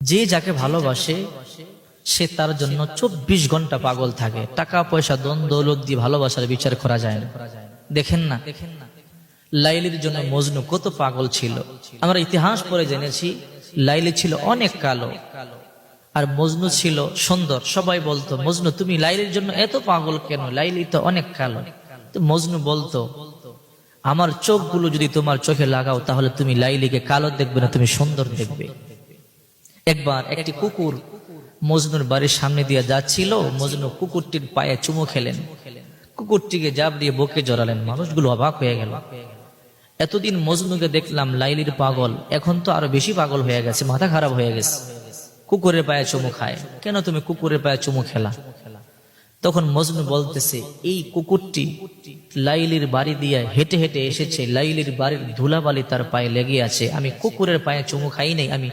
যে যাকে ভালোবাসে সে তার জন্য 24 ঘন্টা পাগল থাকে। টাকা পয়সা ধন দৌলত দিয়ে ভালোবাসার বিচার করা যায় না। দেখেন না লাইলির জন্য মজনু কত পাগল ছিল। আমরা ইতিহাস পড়ে জেনেছি লাইলি ছিল অনেক কালো আর মজনু ছিল সুন্দর। সবাই বলতো, মজনু তুমি লাইলির জন্য এত পাগল কেন? লাইলি তো অনেক কালো। তো মজনু বলতো, আমার চোখগুলো যদি তোমার চোখে লাগাও তাহলে তুমি লাইলিকে কালো দেখবে না, তুমি সুন্দর দেখবে। একবার একটি কুকুর মজনুর বাড়ির সামনে দিয়ে যাচ্ছিল। মজনু কুকুরটির পায়ে চুমু খেলেন, কুকুরটিকে জাপ দিয়ে বুকে জড়ালেন। মানুষগুলো অবাক হয়ে গেল। এতদিন মজনুকে দেখলাম লাইলির পাগল, এখন তো আরো বেশি পাগল হয়ে গেছে, মাথা খারাপ হয়ে গেছে। কুকুরের পায়ে চুমু খায়, কেন তুমি কুকুরের পায়ে চুমু খেলা? তখন মজনু বলতেছে, এই কুকুরটি লাইলির বাড়ি দিয়ে হেঁটে হেঁটে এসেছে, লাইলির বাড়ির ধুলাবালি তার পায়ে লেগে আছে, আমি কুকুরের পায়ে চুমু খাই নাই, আমি